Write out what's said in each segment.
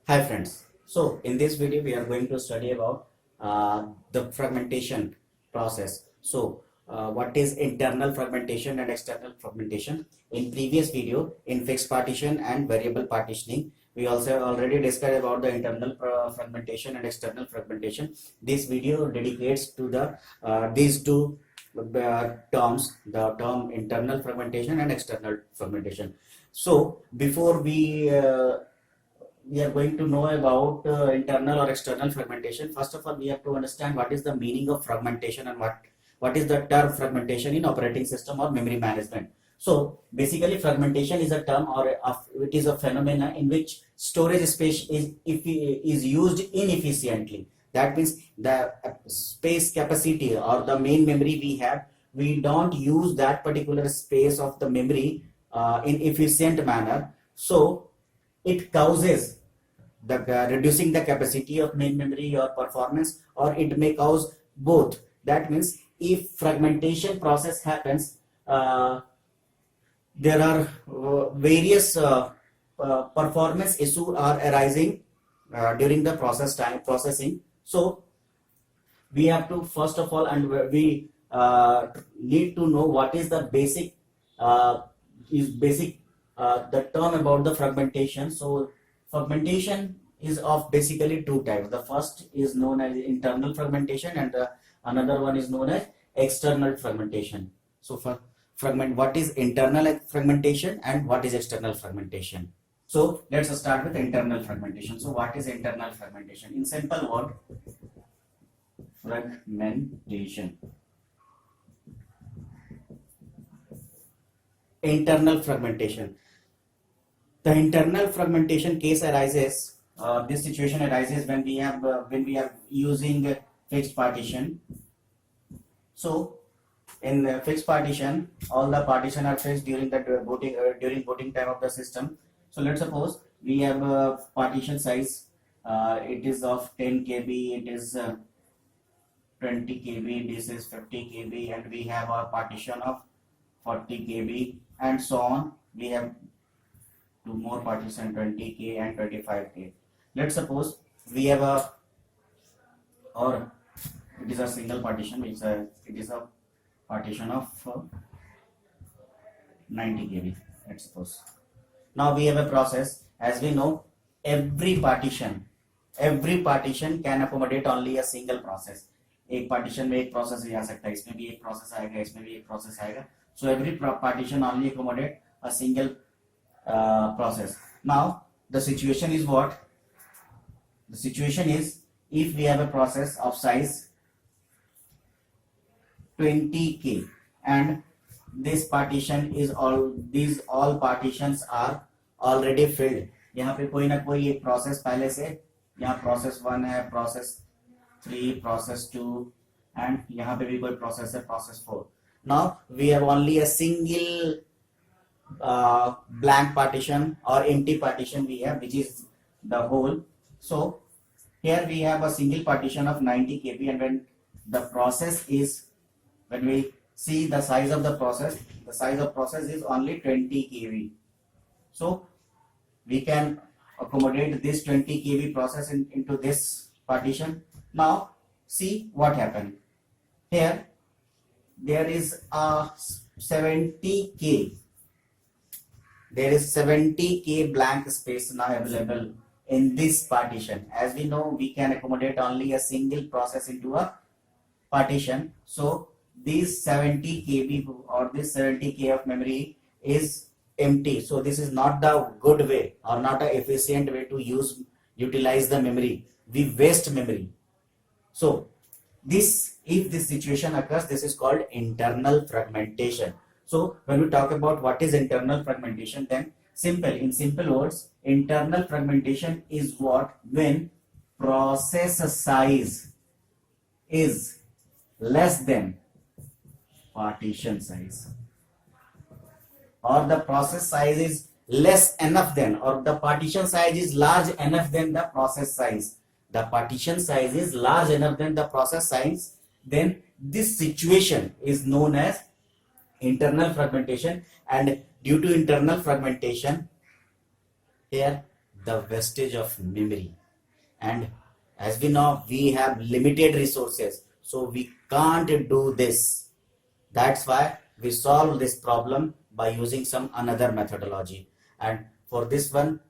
Hi friends. So in this video we are going to study about the fragmentation process. So what is internal fragmentation and external fragmentation? In previous video in fixed partition and variable partitioning we also already discussed about the internal fragmentation and external fragmentation. This video dedicates to the these two terms, the term internal fragmentation and external fragmentation. So before we are going to know about internal or external fragmentation. First of all, we have to understand what is the meaning of fragmentation and what is the term fragmentation in operating system or memory management. So basically fragmentation is a term it is a phenomena in which storage space is used inefficiently. That means the space capacity or the main memory we have, we don't use that particular space of the memory in efficient manner. So it causes the reducing the capacity of main memory or performance, or it may cause both. That means if fragmentation process happens, there are various performance issues are arising during the processing. So we have to first of all, and we need to know what is the basic the term about the fragmentation. So fragmentation is of basically two types. The first is known as internal fragmentation, and another one is known as external fragmentation. So for what is internal fragmentation and what is external fragmentation? So let's start with internal fragmentation. So what is internal fragmentation? In simple word, fragmentation. Internal fragmentation. The internal fragmentation case arises. This situation arises when we are using fixed partition. So in fixed partition, all the partition are fixed during the booting time of the system. So let's suppose we have a partition size. It is of 10 KB. It is 20 KB. This is 50 KB, and we have a partition of 40 KB, and so on. We have two more partition, 20K and 25K. Let's suppose we have or it is a single partition, it is a partition of 90 KB. Let's suppose. Now we have a process. As we know, every partition can accommodate only a single process. एक partition में एक process ही आ सकता है, इसमें भी एक process आएगा, इसमें भी एक प्रोसेस आएगा. So every partition only accommodate a single process. Now the situation is what? The situation is, if we have a process of size 20K and this partition is these all partitions are already filled. यहाँ पे कोई ना कोई एक process पहले से, यहाँ process 1 है, प्रोसेस 3, प्रोसेस 2, एंड यहाँ पे भी कोई प्रोसेस है, process 4. Now we have only a single blank partition or empty partition we have, which is the whole. So here we have a single partition of 90 KB, and when we see the size of the process is only 20 KB. So we can accommodate this 20 KB process into this partition. Now see what happened. Here there is a 70K. There is 70K blank space now available in this partition. As we know, we can accommodate only a single process into a partition. So this 70 KB or this 70K of memory is empty. So this is not the good way or not an efficient way to utilize the memory. We waste memory. So if this situation occurs, this is called internal fragmentation. So when we talk about what is internal fragmentation, then in simple words, internal fragmentation is what? When process size is less than partition size, or the process size is less enough than, or the partition size is large enough than the process size. The partition size is large enough than the process size, then this situation is known as internal fragmentation. And due to internal fragmentation, here the wastage of memory. And as we know, we have limited resources, so we can't do this. That's why we solve this problem by using some another methodology. And for this one,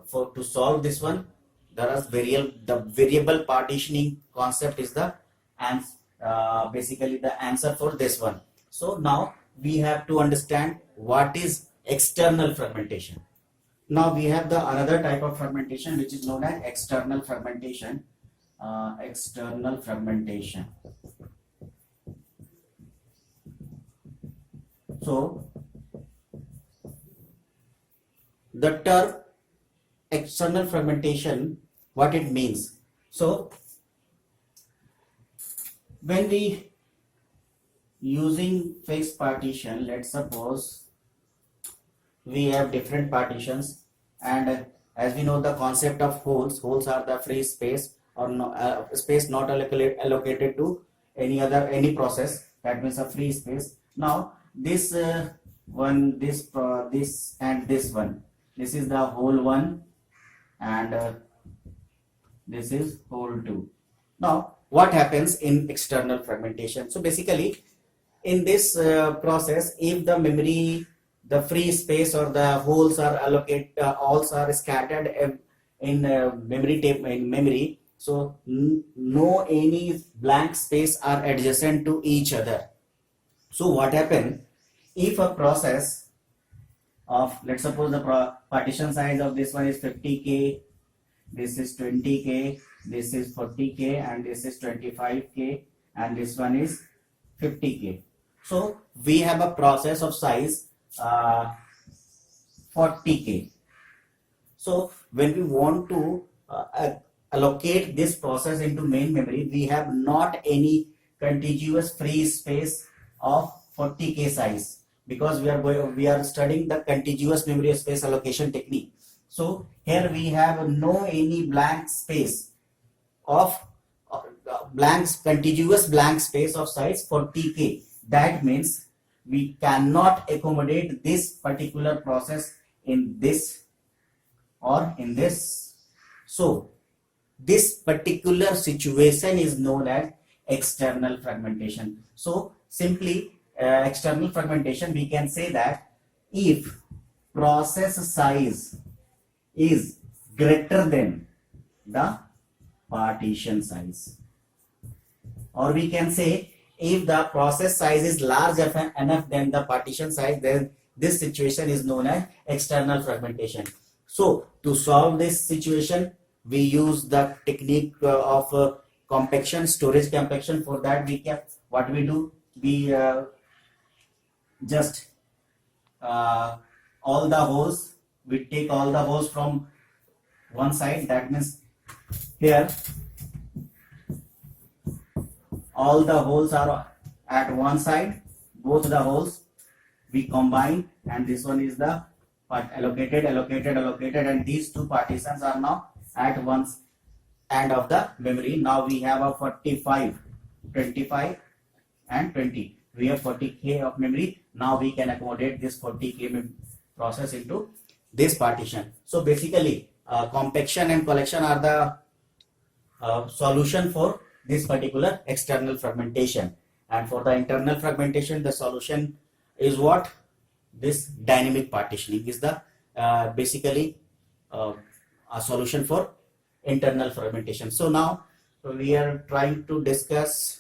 for to solve this one, there is the variable partitioning concept is the and basically the answer for this one. So now we have to understand what is external fragmentation. Now we have the another type of fragmentation which is known as external fragmentation. External fragmentation. So the term external fragmentation, what it means. So when we using fixed partition, let's suppose we have different partitions, and as we know the concept of holes are the free space or no, space not allocated to any process, that means a free space. Now this one, this and this one, this is the hole 1 and this is hole 2. Now what happens in external fragmentation? So basically in this process, if the memory, the free space or the holes are allocated, holes are scattered in memory, so no any blank space are adjacent to each other. So what happens if a process of, let's suppose the partition size of this one is 50K, this is 20K, this is 40K, and this is 25K, and this one is 50K. So we have a process of size 40K. So when we want to allocate this process into main memory, we have not any contiguous free space of 40K size, because we are studying the contiguous memory space allocation technique. So here we have no any blank space of contiguous blank space of size 40K. That means we cannot accommodate this particular process in this or in this. So this particular situation is known as external fragmentation. So simply external fragmentation, we can say that if process size is greater than the partition size, or we can say if the process size is large enough than the partition size, then this situation is known as external fragmentation. So to solve this situation, we use the technique of compaction, storage compaction. For that what we do, we just all the holes, we take all the holes from one side, that means here all the holes are at one side, both the holes we combine, and this one is the allocated, and these two partitions are now at one end of the memory. Now we have a 45, 25 and 20. We have 40K of memory. Now we can accommodate this 40K process into this partition. So basically compaction and collection are the solution for this particular external fragmentation. And for the internal fragmentation, the solution is what? This dynamic partitioning is the basically a solution for internal fragmentation. So now we are trying to discuss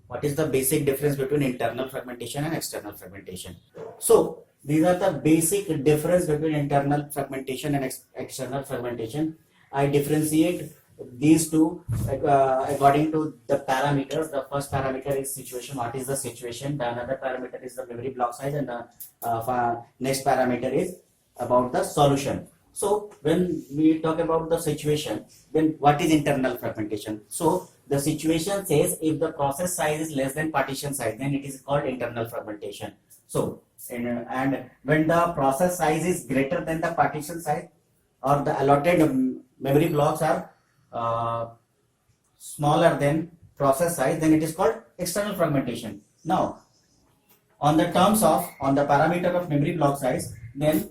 what is the basic difference between internal fragmentation and external fragmentation. So these are the basic difference between internal fragmentation and external fragmentation. I differentiate these two according to the parameters. The first parameter is situation. What is the situation? The another parameter is the memory block size, and the next parameter is about the solution. So when we talk about the situation, then what is internal fragmentation? So the situation says if the process size is less than partition size, then it is called internal fragmentation. So and when the process size is greater than the partition size, or the allotted memory blocks are smaller than process size, then it is called external fragmentation. Now on the parameter of memory block size, then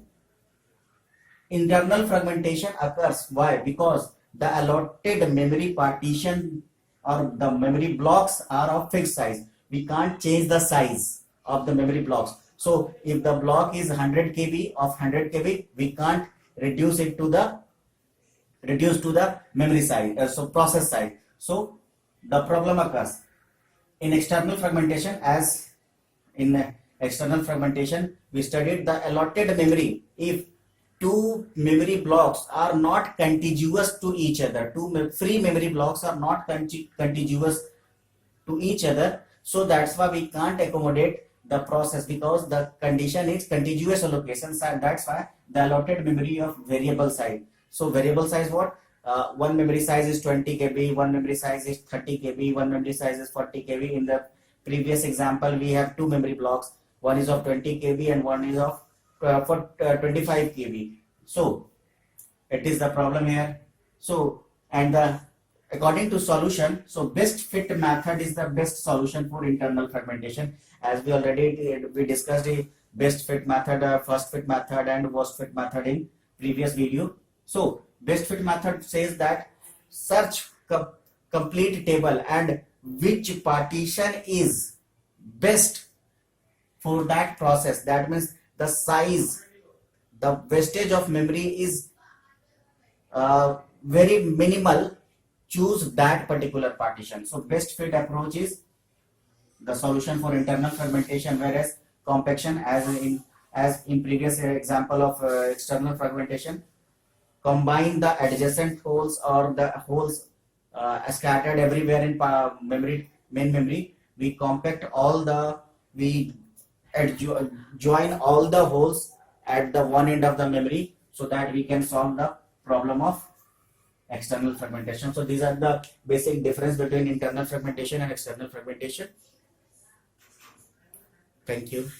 internal fragmentation occurs. Why? Because the allotted memory partition or the memory blocks are of fixed size. We can't change the size of the memory blocks. So if the block is 100 KB of 100 KB, we can't reduce to the memory size, so process size. So the problem occurs in external fragmentation. As in external fragmentation, we studied the allotted memory. If two memory blocks are not contiguous to each other, two free memory blocks are not contiguous to each other, so that's why we can't accommodate the process, because the condition is contiguous allocations, and that's why the allotted memory of variable size. So variable size what? One memory size is 20 KB, one memory size is 30 KB, one memory size is 40 KB. In the previous example, we have two memory blocks, one is of 20 KB and one is of 25 KB. So it is the problem here. So, and according to solution, so best fit method is the best solution for internal fragmentation. As we discussed a best fit method, first fit method and worst fit method in previous video. So best fit method says that search complete table and which partition is best for that process. That means the size, the wastage of memory is very minimal. Choose that particular partition. So best fit approach is the solution for internal fragmentation, whereas compaction, as in previous example of external fragmentation, combine the adjacent holes or the holes scattered everywhere in main memory. We compact we join all the holes at the one end of the memory, so that we can solve the problem of external fragmentation. So these are the basic difference between internal fragmentation and external fragmentation. Thank you.